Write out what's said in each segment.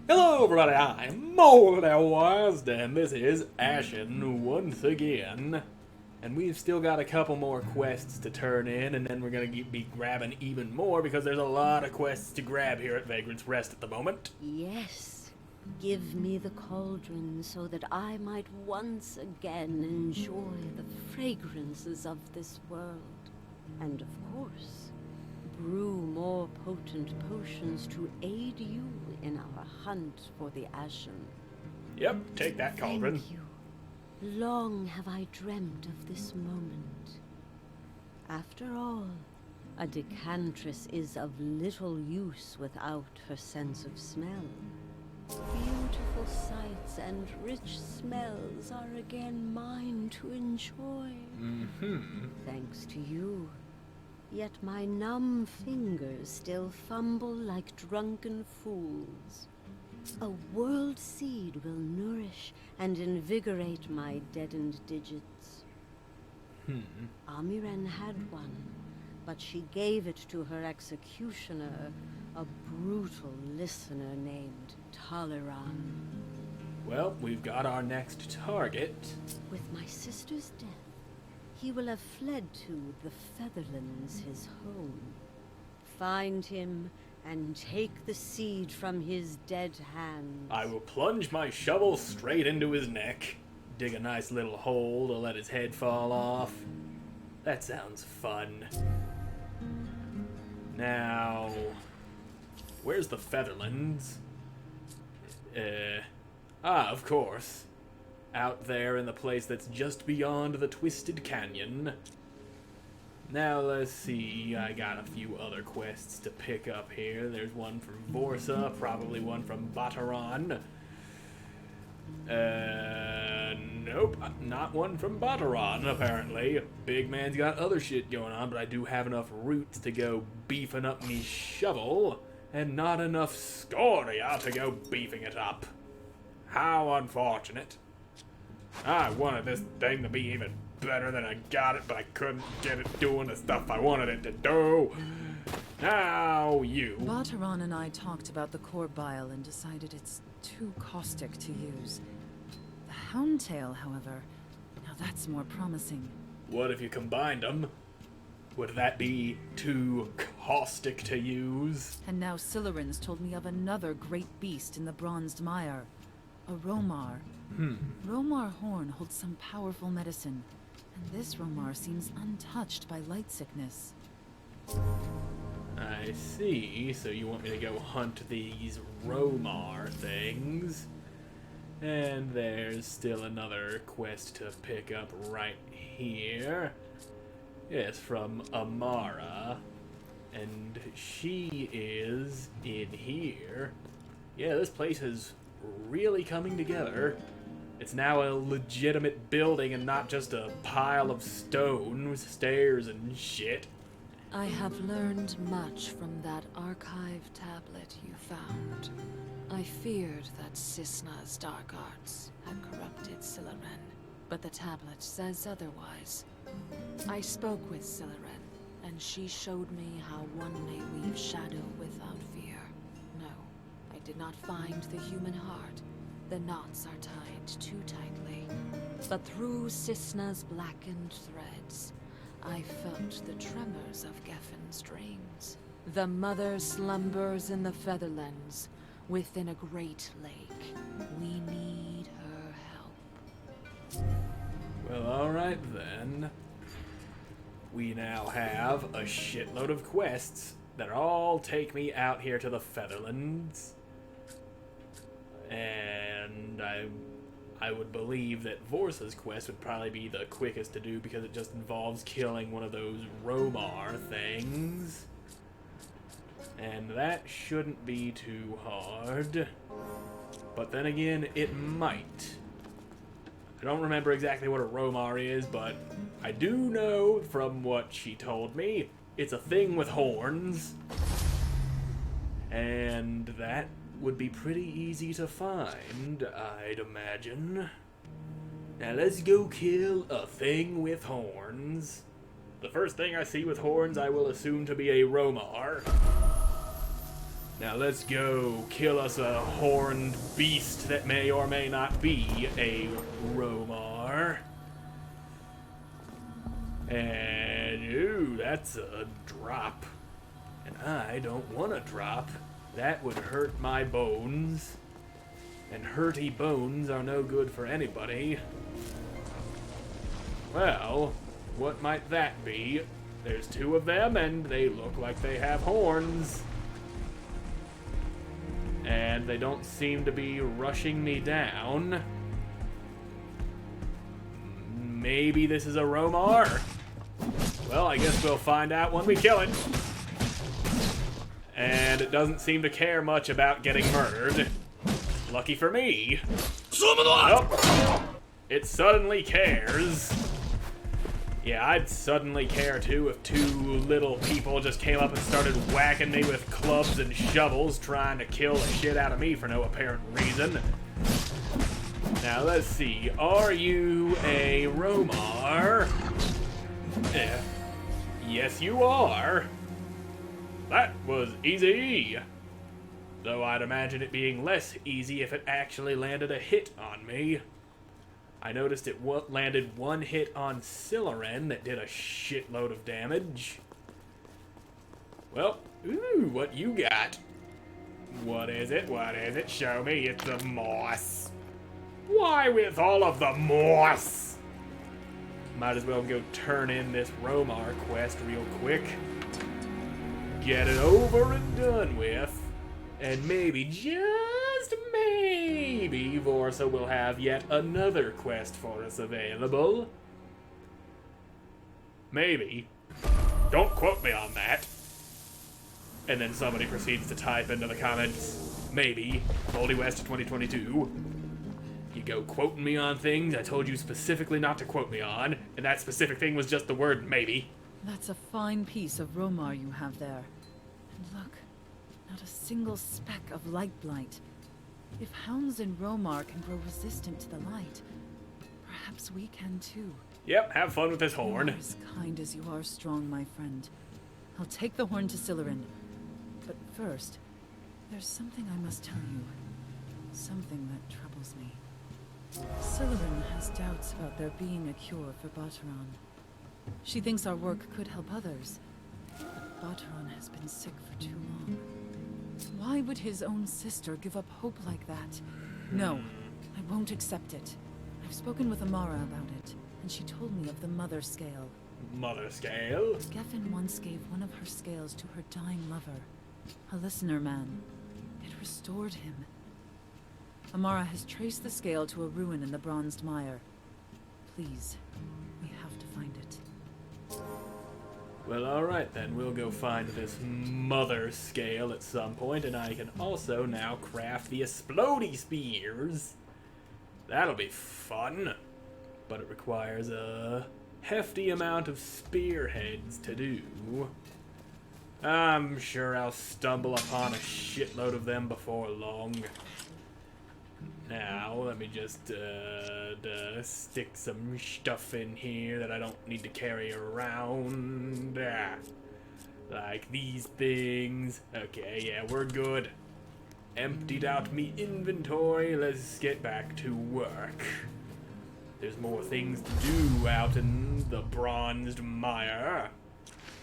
Hello everybody, I'm Moldy, and this is Ashen once again. And we've still got a couple more quests to turn in, and then we're going to be grabbing even more because there's a lot of quests to grab here at Vagrant's Rest at the moment. Yes, give me the cauldron so that I might once again enjoy the fragrances of this world. And of course, brew more potent potions to aid you in our hunt for the Ashen. Yep, take that, Cauldron. Thank you. Long have I dreamt of this moment. After all, a decantress is of little use without her sense of smell. Beautiful sights and rich smells are again mine to enjoy. Thanks to you. Yet my numb fingers still fumble like drunken fools. A world seed will nourish and invigorate my deadened digits. Amiren had one, but she gave it to her executioner, a brutal listener named Toleran. Well, we've got our next target. With my sister's death, he will have fled to the Featherlands, his home. Find him and take the seed from his dead hands. I will plunge my shovel straight into his neck, dig a nice little hole to let his head fall off. That sounds fun. Now, where's the Featherlands? Of course. Out there in the place that's just beyond the Twisted Canyon. Now let's see, I got a few other quests to pick up here. There's one from Vorsa, probably one from Bataran. Nope, not one from Bataran, apparently. Big man's got other shit going on, but I do have enough roots to go beefing up me shovel, and not enough scoria to go beefing it up. How unfortunate. I wanted this thing to be even better than I got it, but I couldn't get it doing the stuff I wanted it to do. Now you. Bataran and I talked about the core bile and decided it's too caustic to use. The Houndtail, however, now that's more promising. What if you combined them? Would that be too caustic to use? And now Sileran's told me of another great beast in the Bronzed Mire. A Romar. Romar Horn holds some powerful medicine, and this Romar seems untouched by light sickness. I see, so you want me to go hunt these Romar things. And there's still another quest to pick up right here. Yes, from Amara. And she is in here. Yeah, this place is really coming together. It's now a legitimate building and not just a pile of stone with stairs and shit. I have learned much from that archive tablet you found. I feared that Cisna's dark arts had corrupted Sileran, but the tablet says otherwise. I spoke with Sileran, and she showed me how one may weave shadow without fear. No, I did not find the human heart. The knots are tied too tightly. But through Cisna's blackened threads, I felt the tremors of Geffin's dreams. The mother slumbers in the Featherlands, within a great lake. We need her help. Well, alright then. We now have a shitload of quests that all take me out here to the Featherlands. And I would believe that Vorsa's quest would probably be the quickest to do because it just involves killing one of those Romar things. And that shouldn't be too hard. But then again, it might. I don't remember exactly what a Romar is, but I do know from what she told me, it's a thing with horns. And that would be pretty easy to find, I'd imagine. Now let's go kill a thing with horns. The first thing I see with horns I will assume to be a Romar. Now let's go kill us a horned beast that may or may not be a Romar. And, ooh, that's a drop. And I don't want to drop. That would hurt my bones. And hurty bones are no good for anybody. Well, what might that be? There's two of them, and they look like they have horns. And they don't seem to be rushing me down. Maybe this is a Romar? Well, I guess we'll find out when we kill it. And it doesn't seem to care much about getting murdered. Lucky for me. Nope. It suddenly cares. Yeah, I'd suddenly care too if two little people just came up and started whacking me with clubs and shovels, trying to kill the shit out of me for no apparent reason. Now, let's see. Are you a Romar? Yes, you are. That was easy. Though I'd imagine it being less easy if it actually landed a hit on me. I noticed it landed one hit on Siloren that did a shitload of damage. Well, ooh, what you got? What is it? What is it? Show me. It's the moss. Why with all of the moss? Might as well go turn in this Romar quest real quick. Get it over and done with. And maybe, just maybe, Vorsa will have yet another quest for us available. Maybe. Don't quote me on that. And then somebody proceeds to type into the comments, maybe, Moldy West 2022. You go quoting me on things I told you specifically not to quote me on, and that specific thing was just the word maybe. That's a fine piece of Romar you have there. And look, not a single speck of light blight. If hounds in Romar can grow resistant to the light, perhaps we can too. Yep, have fun with this You horn. are as kind as you are strong, my friend. I'll take the horn to Siloren. But first, there's something I must tell you. Something that troubles me. Siloren has doubts about there being a cure for Bateron. She thinks our work could help others. But Bateron has been sick for too long. Why would his own sister give up hope like that? No, I won't accept it. I've spoken with Amara about it, and she told me of the Mother Scale. Mother Scale? Geffen once gave one of her scales to her dying lover, a listener man. It restored him. Amara has traced the scale to a ruin in the Bronzed Mire. Please, we have to find it. Well, alright then, we'll go find this Mother Scale at some point, and I can also now craft the Explodey Spears. That'll be fun, but it requires a hefty amount of spearheads to do. I'm sure I'll stumble upon a shitload of them before long. Now, let me just stick some stuff in here that I don't need to carry around. Like these things. Okay, yeah, we're good. Emptied out me inventory. Let's get back to work. There's more things to do out in the Bronzed Mire.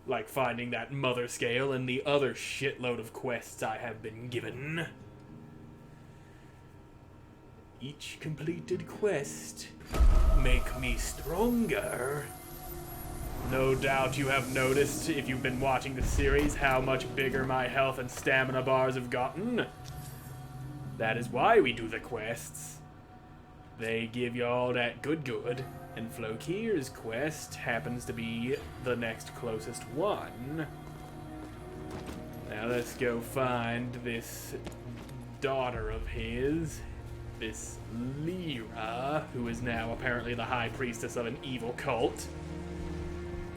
Like finding that Mother Scale and the other shitload of quests I have been given. Each completed quest make me stronger. No doubt you have noticed, if you've been watching the series, how much bigger my health and stamina bars have gotten. That is why we do the quests. They give you all that good, and Flokir's quest happens to be the next closest one. Now let's go find this daughter of his. This Lyra, who is now apparently the high priestess of an evil cult.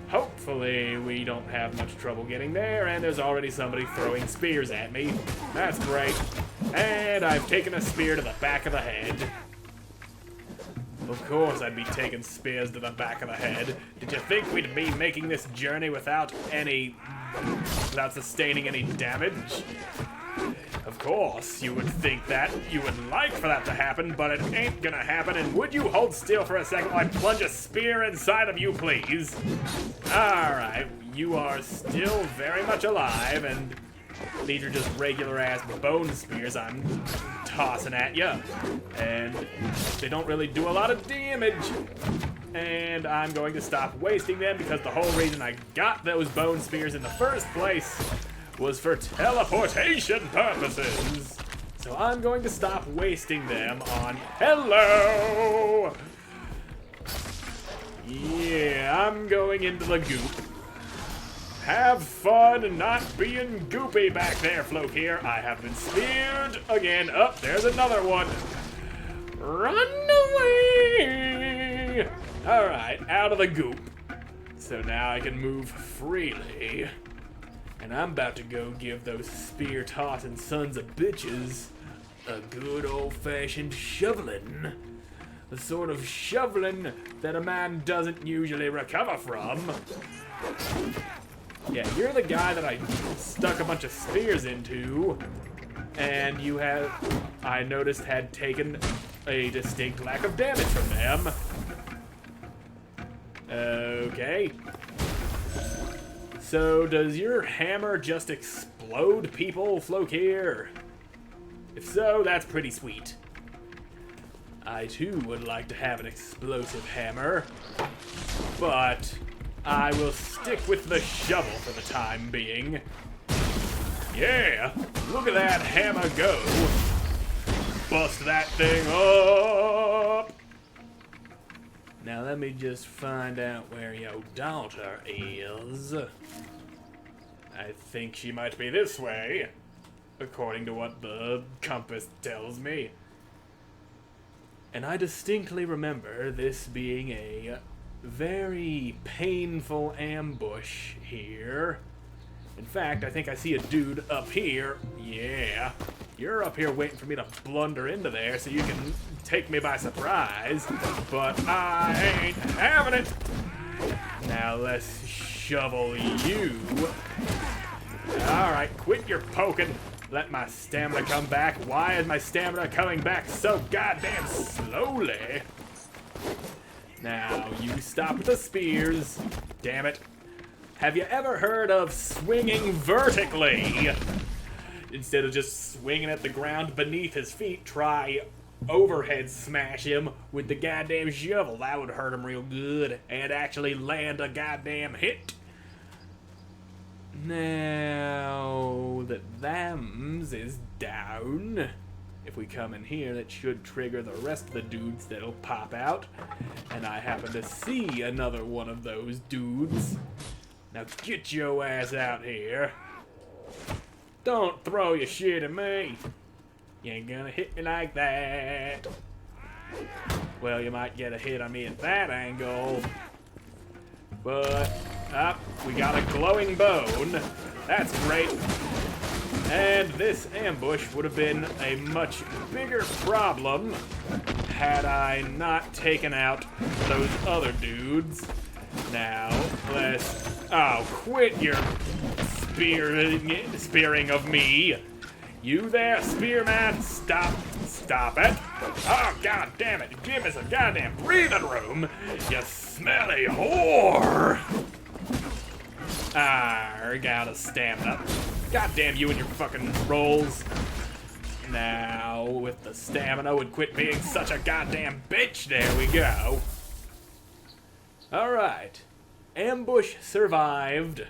Hopefully we don't have much trouble getting there, and there's already somebody throwing spears at me. That's great. And I've taken a spear to the back of the head. Of course I'd be taking spears to the back of the head. Did you think we'd be making this journey without sustaining any damage? Of course, you would think that. You would like for that to happen, but it ain't gonna happen. And would you hold still for a second while I plunge a spear inside of you, please? Alright, you are still very much alive, and these are just regular-ass bone spears I'm tossing at you. And they don't really do a lot of damage. And I'm going to stop wasting them because the whole reason I got those bone spears in the first place was for teleportation purposes. So I'm going to stop wasting them on hello. Yeah, I'm going into the goop. Have fun not being goopy back there, Flokir. I have been speared again. Oh, there's another one. Run away. All right, out of the goop. So now I can move freely. And I'm about to go give those spear-tossing sons of bitches a good old-fashioned shoveling. The sort of shoveling that a man doesn't usually recover from. Yeah, you're the guy that I stuck a bunch of spears into, and you have, I noticed, had taken a distinct lack of damage from them. Okay. So, does your hammer just explode people, Flokir? If so, that's pretty sweet. I, too, would like to have an explosive hammer, but I will stick with the shovel for the time being. Yeah, look at that hammer go. Bust that thing up. Now let me just find out where your daughter is. I think she might be this way, according to what the compass tells me. And I distinctly remember this being a very painful ambush here. In fact, I think I see a dude up here. Yeah, you're up here waiting for me to blunder into there so you can take me by surprise. But I ain't having it. Now let's shovel you. Alright, quit your poking. Let my stamina come back. Why is my stamina coming back so goddamn slowly? Now, you stop with the spears. Damn it. Have you ever heard of swinging vertically? Instead of just swinging at the ground beneath his feet, try overhead smash him with the goddamn shovel. That would hurt him real good and actually land a goddamn hit. Now that them's is down, if we come in here, that should trigger the rest of the dudes that'll pop out. And I happen to see another one of those dudes. Now get your ass out here. Don't throw your shit at me. You ain't gonna hit me like that. Well, you might get a hit on me at that angle. But, we got a glowing bone. That's great. And this ambush would have been a much bigger problem had I not taken out those other dudes. Now, let's... Oh, quit your spearing of me. You there, spearman? Stop it. Oh, god damn it. Give me some goddamn breathing room, you smelly whore. Got a stamina. God damn you and your fucking rolls. Now, with the stamina, would quit being such a goddamn bitch. There we go. Alright. Ambush survived.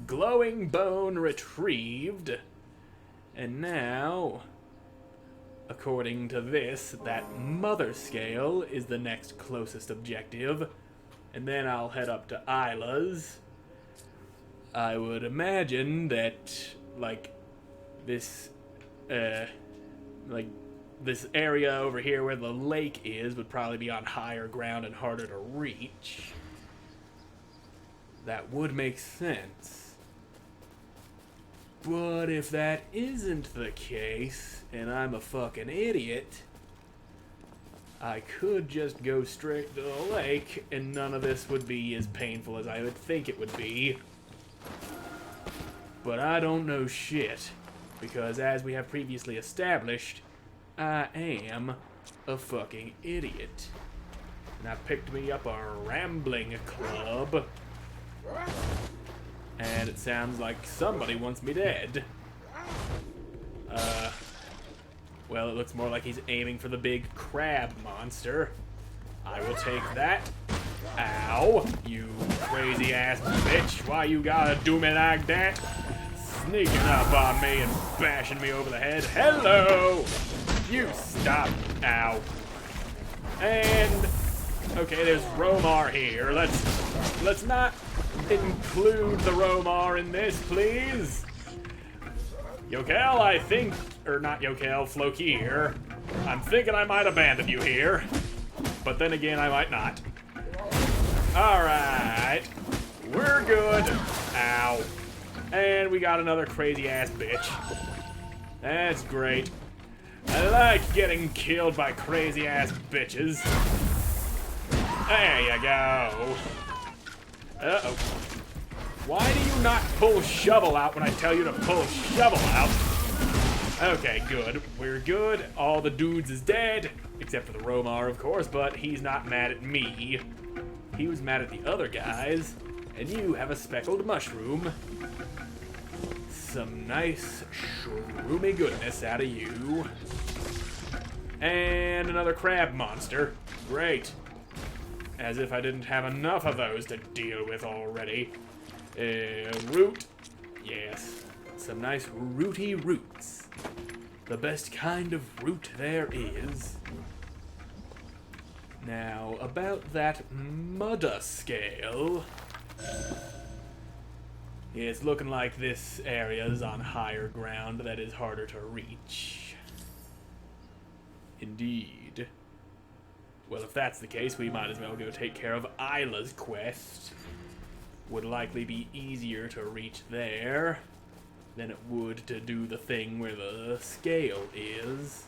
Glowing bone retrieved. And now, according to this, that mother scale is the next closest objective. And then I'll head up to Isla's. I would imagine that, this area over here where the lake is would probably be on higher ground and harder to reach. That would make sense. But if that isn't the case, and I'm a fucking idiot, I could just go straight to the lake, and none of this would be as painful as I would think it would be. But I don't know shit. Because as we have previously established, I am a fucking idiot. And I picked me up a rambling club. And it sounds like somebody wants me dead. Well, it looks more like he's aiming for the big crab monster. I will take that. Ow, you crazy ass bitch. Why you gotta do me like that? Sneaking up on me and bashing me over the head. Hello! You stop. Ow. And okay, there's Romar here. Let's not include the Romar in this, please. Yokel, I think, or not Yokel, Flokir. I'm thinking I might abandon you here, but then again, I might not. Alright, we're good. Ow. And we got another crazy ass bitch. That's great. I like getting killed by crazy ass bitches. There you go. Uh-oh. Why do you not pull shovel out when I tell you to pull shovel out? Okay, good. We're good. All the dudes is dead, except for the Romar, of course, but he's not mad at me. He was mad at the other guys, and you have a speckled mushroom. Some nice shroomy goodness out of you. And another crab monster. Great. As if I didn't have enough of those to deal with already. Root. Yes. Some nice rooty roots. The best kind of root there is. Now, about that Mudda scale. It's looking like this area is on higher ground that is harder to reach. Indeed. Well, if that's the case, we might as well go take care of Isla's quest. Would likely be easier to reach there than it would to do the thing where the scale is.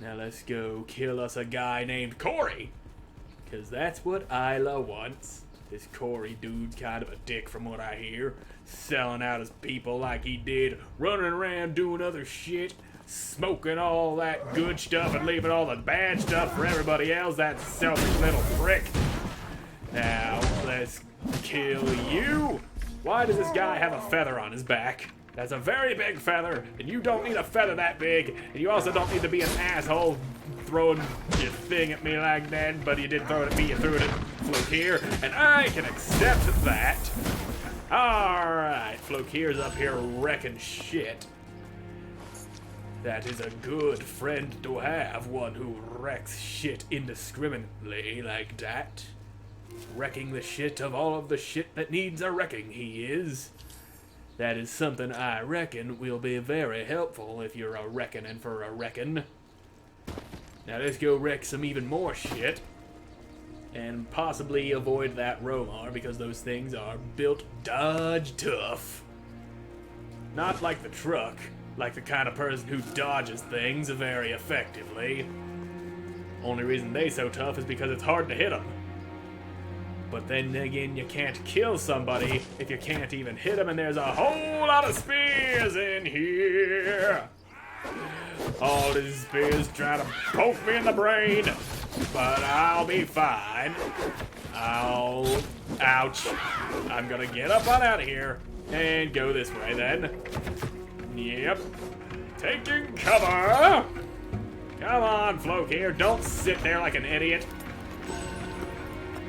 Now let's go kill us a guy named Corey, because that's what Isla wants. This Corey dude's kind of a dick from what I hear, selling out his people like he did, running around doing other shit, smoking all that good stuff and leaving all the bad stuff for everybody else, that selfish little prick. Now, let's kill you. Why does this guy have a feather on his back? That's a very big feather, and you don't need a feather that big, and you also don't need to be an asshole throwing your thing at me like that, but you did throw it at me, you threw it at Flokir, and I can accept that. Alright, Flokir's up here wrecking shit. That is a good friend to have, one who wrecks shit indiscriminately like that. Wrecking the shit of all of the shit that needs a wrecking, he is. That is something I reckon will be very helpful if you're a reckoning for a reckon. Now let's go wreck some even more shit. And possibly avoid that Romar, because those things are built Dodge tough. Not like the truck, like the kind of person who dodges things very effectively. Only reason they so tough is because it's hard to hit them. But then again, you can't kill somebody if you can't even hit them, and there's a whole lot of spears in here. All these spears trying to poke me in the brain, but I'll be fine. Ouch. I'm gonna get up on out of here and go this way then. Yep. Taking cover. Come on, Flokir, don't sit there like an idiot.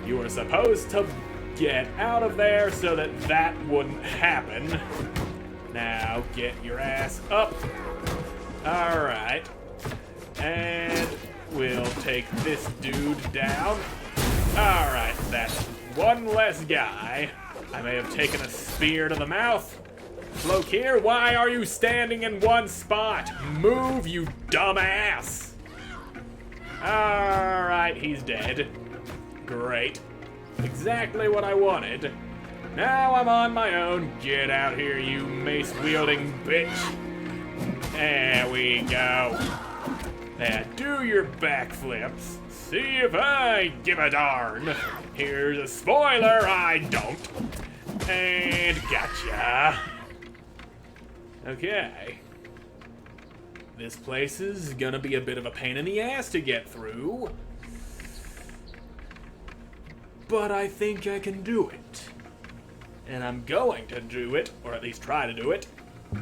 You were supposed to get out of there so that that wouldn't happen. Now get your ass up. Alright. And we'll take this dude down. Alright, that's one less guy. I may have taken a spear to the mouth. Flokir, why are you standing in one spot? Move, you dumbass. Alright, he's dead. Great. Exactly what I wanted. Now I'm on my own. Get out here, you mace-wielding bitch. There we go. Now do your backflips. See if I give a darn. Here's a spoiler, I don't. And gotcha. Okay. This place is gonna be a bit of a pain in the ass to get through. But I think I can do it. And I'm going to do it, or at least try to do it,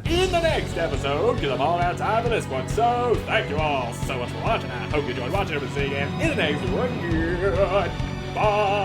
in the next episode, because I'm all out of time for this one. So, thank you all so much for watching. I hope you enjoyed watching. We'll see you again in the next one. Goodbye.